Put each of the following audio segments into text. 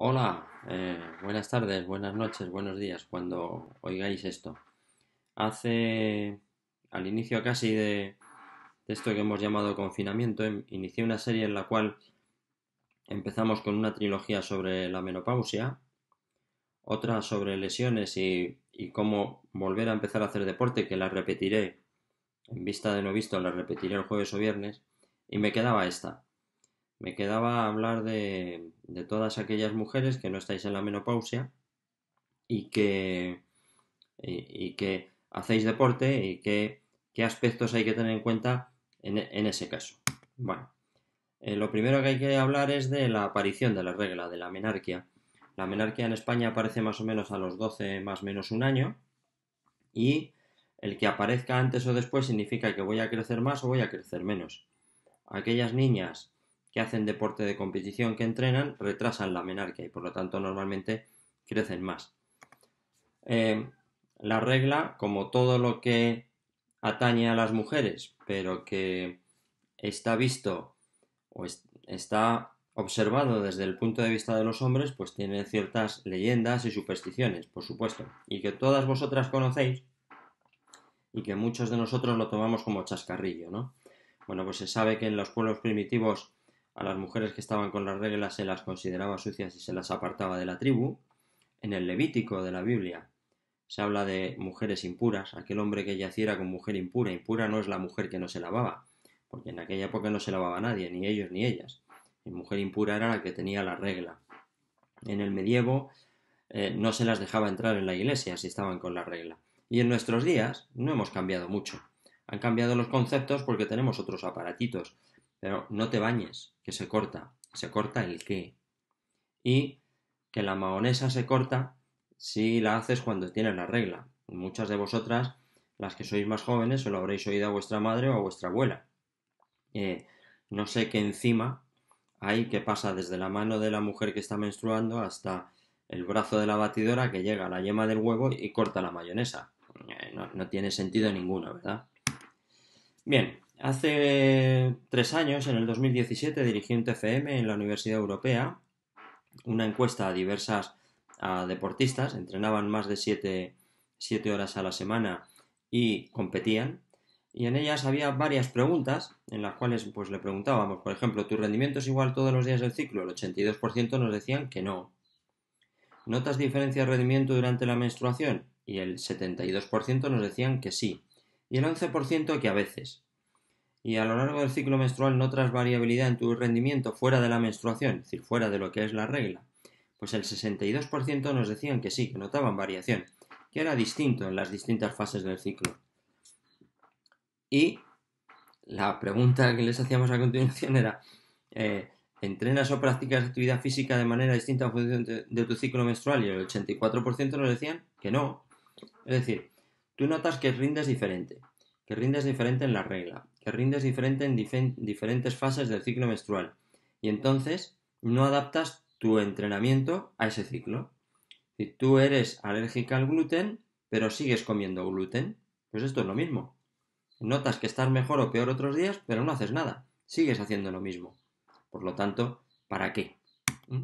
Hola, buenas tardes, buenas noches, buenos días, cuando oigáis esto. Hace, al inicio casi de esto que hemos llamado confinamiento, inicié una serie en la cual empezamos con una trilogía sobre la menopausia, otra sobre lesiones y cómo volver a empezar a hacer deporte, que la repetiré, en vista de no visto, la repetiré el jueves o viernes, y me quedaba esta. Me quedaba hablar de todas aquellas mujeres que no estáis en la menopausia y que hacéis deporte y qué aspectos hay que tener en cuenta en ese caso. Bueno, lo primero que hay que hablar es de la aparición de la regla, de la menarquia. La menarquia en España aparece más o menos a los 12 más o menos un año y el que aparezca antes o después significa que voy a crecer más o voy a crecer menos. Aquellas niñas que hacen deporte de competición que entrenan retrasan la menarquia y por lo tanto normalmente crecen más. Eh, la regla, como todo lo que atañe a las mujeres, pero que está visto o está observado desde el punto de vista de los hombres, pues tiene ciertas leyendas y supersticiones, por supuesto, y que todas vosotras conocéis y que muchos de nosotros lo tomamos como chascarrillo, ¿no? Bueno, pues se sabe que en los pueblos primitivos a las mujeres que estaban con las reglas se las consideraba sucias y se las apartaba de la tribu. En el Levítico de la Biblia se habla de mujeres impuras, aquel hombre que yaciera con mujer impura. Impura no es la mujer que no se lavaba, porque en aquella época no se lavaba nadie, ni ellos ni ellas. La mujer impura era la que tenía la regla. En el medievo no se las dejaba entrar en la iglesia si estaban con la regla. Y en nuestros días no hemos cambiado mucho. Han cambiado los conceptos porque tenemos otros aparatitos. Pero no te bañes, que se corta. ¿Se corta el qué? Y que la mahonesa se corta si la haces cuando tienes la regla. Muchas de vosotras, las que sois más jóvenes, se lo habréis oído a vuestra madre o a vuestra abuela. No sé qué enzima hay que pasa desde la mano de la mujer que está menstruando hasta el brazo de la batidora que llega a la yema del huevo y corta la mayonesa. No tiene sentido ninguno, ¿verdad? Bien, hace 3 años, en el 2017, dirigí un TFM en la Universidad Europea, una encuesta a diversas deportistas, entrenaban más de 7 horas a la semana y competían. Y en ellas había varias preguntas en las cuales pues le preguntábamos, por ejemplo, ¿tu rendimiento es igual todos los días del ciclo? El 82% nos decían que no. ¿Notas diferencia de rendimiento durante la menstruación? Y el 72% nos decían que sí. Y el 11% que a veces. ¿Y a lo largo del ciclo menstrual notas variabilidad en tu rendimiento fuera de la menstruación? Es decir, fuera de lo que es la regla. Pues el 62% nos decían que sí, que notaban variación, que era distinto en las distintas fases del ciclo. Y la pregunta que les hacíamos a continuación era, ¿entrenas o practicas actividad física de manera distinta en función de tu ciclo menstrual? Y el 84% nos decían que no. Es decir, tú notas que rindes diferente en la regla, que rindes diferente en diferentes fases del ciclo menstrual. Y entonces no adaptas tu entrenamiento a ese ciclo. Si tú eres alérgica al gluten, pero sigues comiendo gluten, pues esto es lo mismo. Notas que estás mejor o peor otros días, pero no haces nada. Sigues haciendo lo mismo. Por lo tanto, ¿para qué? ¿Mm?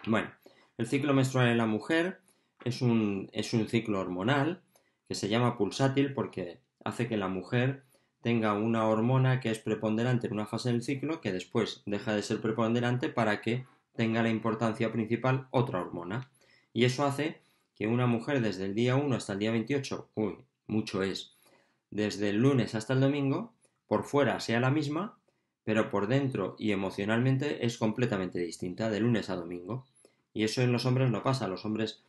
Bueno, el ciclo menstrual en la mujer es un ciclo hormonal que se llama pulsátil porque hace que la mujer tenga una hormona que es preponderante en una fase del ciclo que después deja de ser preponderante para que tenga la importancia principal otra hormona. Y eso hace que una mujer desde el día 1 hasta el día 28, mucho es, desde el lunes hasta el domingo, por fuera sea la misma, pero por dentro y emocionalmente es completamente distinta de lunes a domingo. Y eso en los hombres no pasa. Los hombres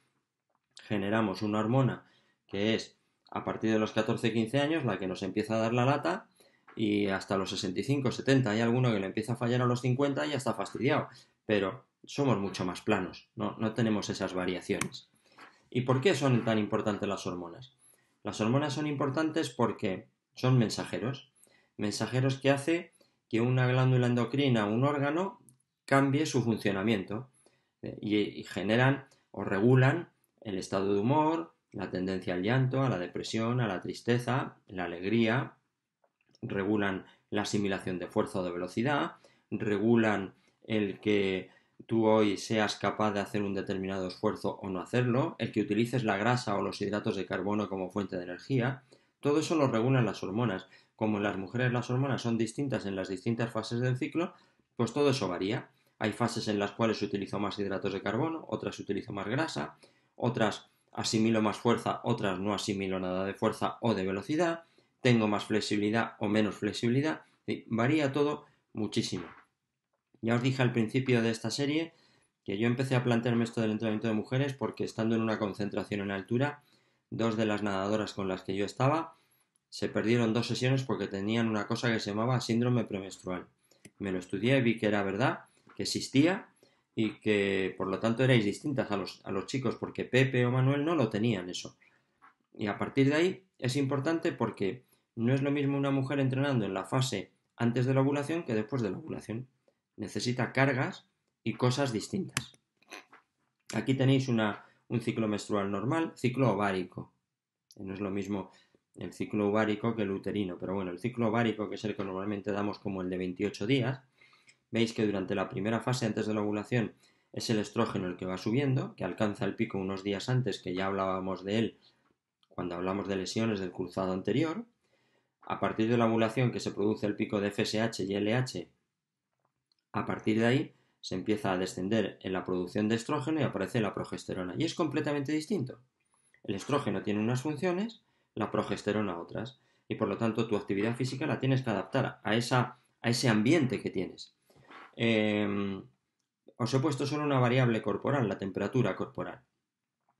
generamos una hormona que es a partir de los 14-15 años la que nos empieza a dar la lata y hasta los 65-70 hay alguno que le empieza a fallar a los 50 y ya está fastidiado. Pero somos mucho más planos, no tenemos esas variaciones. ¿Y por qué son tan importantes las hormonas? Las hormonas son importantes porque son mensajeros. Mensajeros que hace que una glándula endocrina, un órgano, cambie su funcionamiento y generan o regulan el estado de humor, la tendencia al llanto, a la depresión, a la tristeza, la alegría, regulan la asimilación de fuerza o de velocidad, regulan el que tú hoy seas capaz de hacer un determinado esfuerzo o no hacerlo, el que utilices la grasa o los hidratos de carbono como fuente de energía, todo eso lo regulan las hormonas. Como en las mujeres las hormonas son distintas en las distintas fases del ciclo, pues todo eso varía. Hay fases en las cuales utilizo más hidratos de carbono, otras utilizo más grasa, otras asimilo más fuerza, otras no asimilo nada de fuerza o de velocidad, tengo más flexibilidad o menos flexibilidad, varía todo muchísimo. Ya os dije al principio de esta serie que yo empecé a plantearme esto del entrenamiento de mujeres porque estando en una concentración en altura, dos de las nadadoras con las que yo estaba se perdieron 2 sesiones porque tenían una cosa que se llamaba síndrome premenstrual. Me lo estudié, vi que era verdad, que existía y que por lo tanto erais distintas a los chicos porque Pepe o Manuel no lo tenían eso. Y a partir de ahí es importante porque no es lo mismo una mujer entrenando en la fase antes de la ovulación que después de la ovulación. Necesita cargas y cosas distintas. Aquí tenéis un ciclo menstrual normal, ciclo ovárico. No es lo mismo el ciclo ovárico que el uterino, pero bueno, el ciclo ovárico, que es el que normalmente damos como el de 28 días, veis que durante la primera fase antes de la ovulación es el estrógeno el que va subiendo, que alcanza el pico unos días antes, que ya hablábamos de él cuando hablamos de lesiones del cruzado anterior. A partir de la ovulación que se produce el pico de FSH y LH, a partir de ahí se empieza a descender en la producción de estrógeno y aparece la progesterona. Y es completamente distinto. El estrógeno tiene unas funciones, la progesterona otras. Y por lo tanto tu actividad física la tienes que adaptar a ese ambiente que tienes. Os he puesto solo una variable corporal, la temperatura corporal.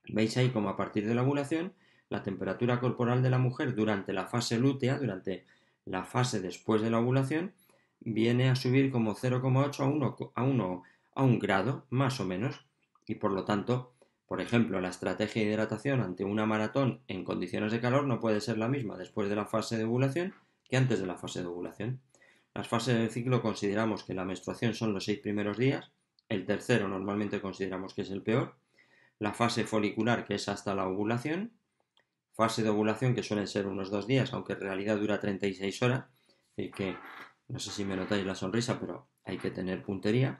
Veis ahí como a partir de la ovulación, la temperatura corporal de la mujer durante la fase lútea, durante la fase después de la ovulación, viene a subir como 0,8 a 1 grado, más o menos. Y por lo tanto, por ejemplo, la estrategia de hidratación ante una maratón en condiciones de calor no puede ser la misma después de la fase de ovulación que antes de la fase de ovulación. Las fases del ciclo consideramos que la menstruación son los 6 primeros días, el tercero normalmente consideramos que es el peor, la fase folicular, que es hasta la ovulación, fase de ovulación, que suelen ser unos 2 días, aunque en realidad dura 36 horas, así que no sé si me notáis la sonrisa, pero hay que tener puntería,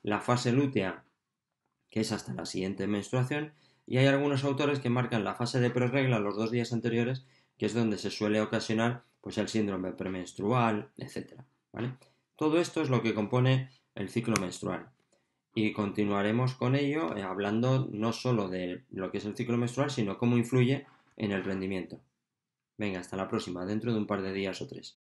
la fase lútea, que es hasta la siguiente menstruación, y hay algunos autores que marcan la fase de preregla los 2 días anteriores, que es donde se suele ocasionar pues el síndrome premenstrual, etc. ¿Vale? Todo esto es lo que compone el ciclo menstrual. Y continuaremos con ello hablando no solo de lo que es el ciclo menstrual, sino cómo influye en el rendimiento. Venga, hasta la próxima, dentro de un par de días o 3.